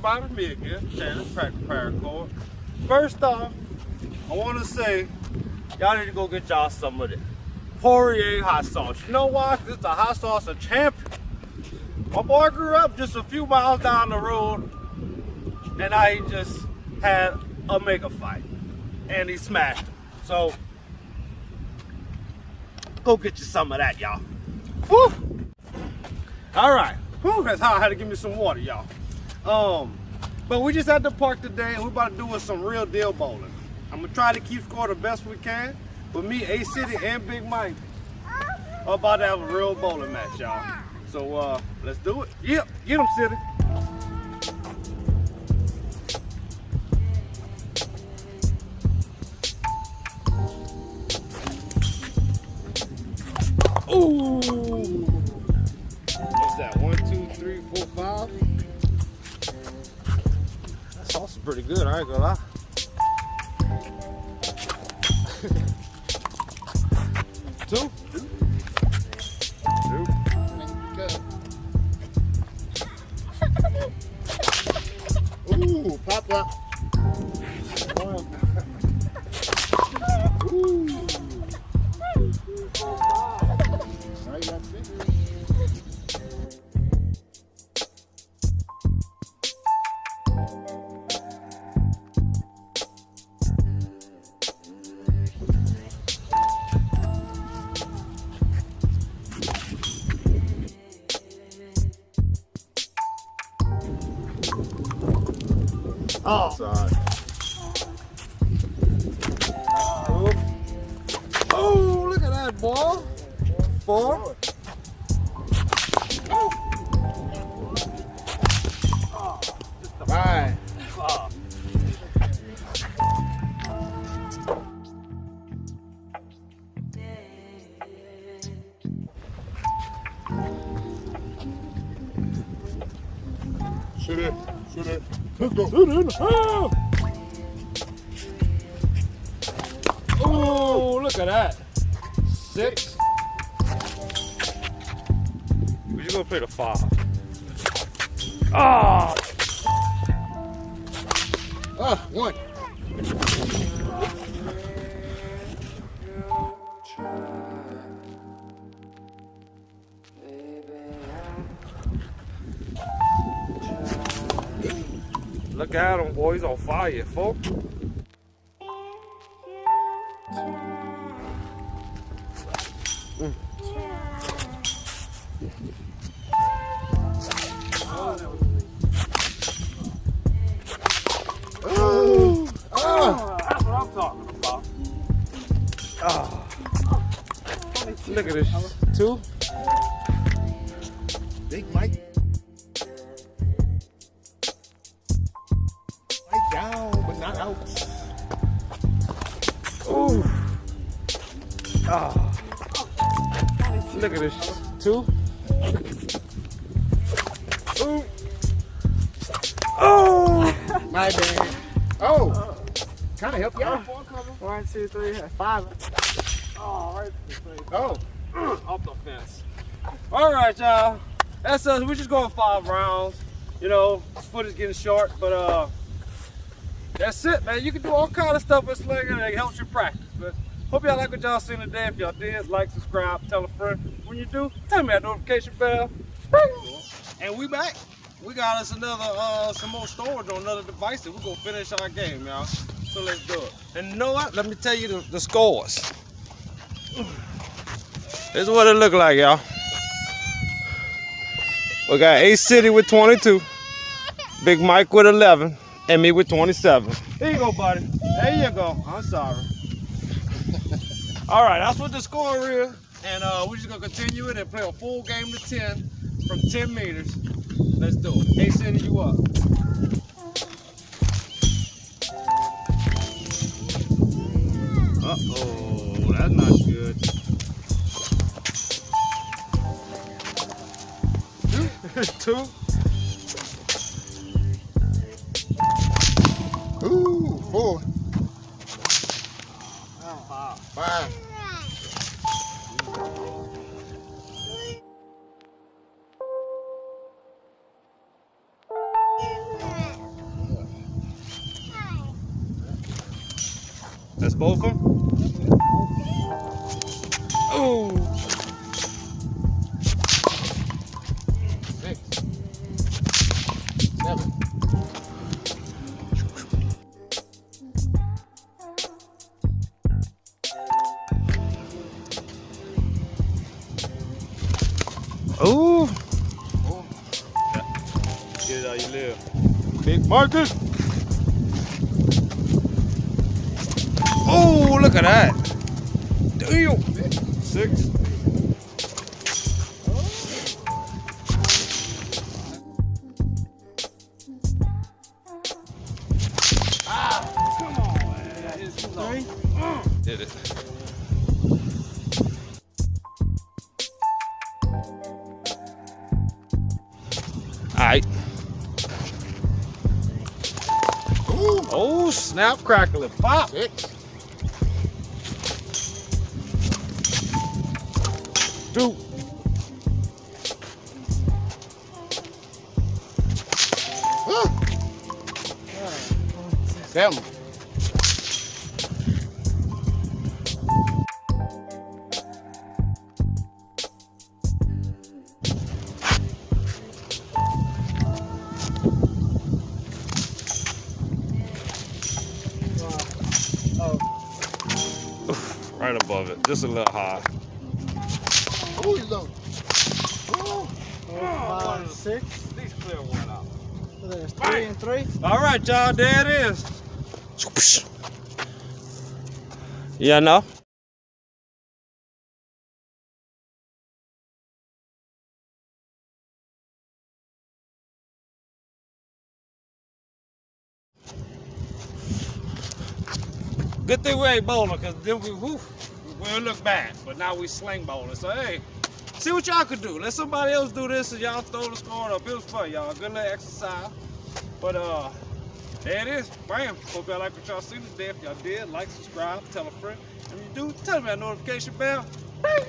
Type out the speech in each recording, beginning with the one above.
everybody, me again, Shannon, Paracord. First off, I want to say, y'all need to go get y'all some of this Poirier hot sauce. You know why? This is the hot sauce of champion. My boy grew up just a few miles down the road, and he just had a mega fight, and he smashed it. So, go get you some of that, y'all. Woo! All right. Whew, that's how I had to give me some water, y'all. But we just at the park today, and we're about to do some real deal bowling. I'm gonna try to keep score the best we can. But me, A-City, and Big Mike are about to have a real bowling match, y'all. So let's do it. Yep, get them, City. Ooh! What's that? 1, 2, 3, 4, 5. That sauce is pretty good, I ain't gonna lie. Two. Ooh, pop up. Ooh. Right, that's it. Oh. Sorry. Oh, look at that ball. 4. Bye. Shoot it. Shoot it. Let's go. Oh, look at that. 6. We're just gonna play the 5. Ah! 1. Look at him, boy. He's on fire, folks. That's what I'm talking about. Look at this. 2. Big Mike. Right down, but not out. Ooh. Look at this. 2. Ooh. Oh. My bad. Oh. Kind of help you out. 1, 2, 3, 5. Oh, right. Oh. Off the fence. All right, y'all. That's us. We're just going 5 rounds. You know, this footage getting short, but that's it, man. You can do all kind of stuff with slinging, and it helps you practice. But hope y'all like what y'all seen today. If y'all did, like, subscribe, tell a friend. When you do, tell me that notification bell. And we back. We got us another some more storage on another device, and we're gonna finish our game, y'all. So let's do it. And you know what? Let me tell you the scores. This is what it look like, y'all. We got A-City with 22, Big Mike with 11, and me with 27. Here you go, buddy. There you go. I'm sorry. All right, that's what the score is. And we're just gonna continue it and play a full game to 10 from 10 meters. Let's do it. A-City, you up. Uh-oh, that's not good. 2. Ooh, 4. 5. That's both of them? Oh! 6, 7. Oh! Get it how you live. Big marker. Oh, look at that. Damn. 6. Come on, man. It's 3. Did it. All right. Oh, snap, crackle, and pop. 6. 2. 7. Right above it, just a little high. Oh, he's low. 4, 5, 6. At least clear one out. So there's 3 and 3. All right, y'all, there it is. Yeah, no. Good thing we ain't bowling, because then we'll look bad. But now we sling bowling. So, hey, see what y'all could do. Let somebody else do this and y'all throw the score up. It was fun, y'all. Good little exercise. But, there it is. Bam. Hope y'all like what y'all seen today. If y'all did, like, subscribe, tell a friend. And if you do, tell me that notification bell. Bang.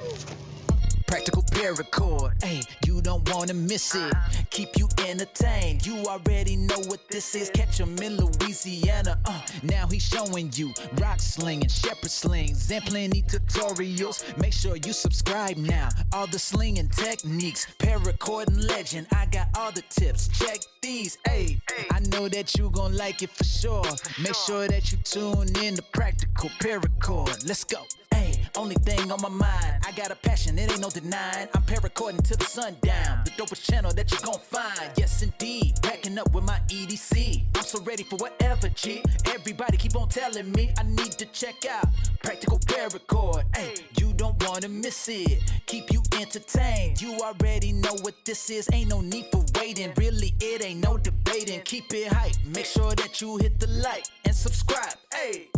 Practical paracord, hey, you don't wanna miss it. Keep you entertained, you already know what this is. Catch him in Louisiana, now he's showing you rock slinging, shepherd slings, and plenty tutorials. Make sure you subscribe now, all the slinging techniques. Paracord and legend, I got all the tips, check these, hey. I know that you gon' like it for sure. Make sure that you tune in to Practical Paracord, let's go. Hey, only thing on my mind, I got a passion, it ain't no denying. I'm paracording till the sundown, the dopest channel that you gon' find. Yes indeed, packing up with my EDC. I'm so ready for whatever, G. Everybody keep on telling me I need to check out Practical Paracord. Hey, you don't wanna miss it. Keep you entertained. You already know what this is. Ain't no need for waiting. Really, it ain't no debating. Keep it hype. Make sure that you hit the like and subscribe. Hey.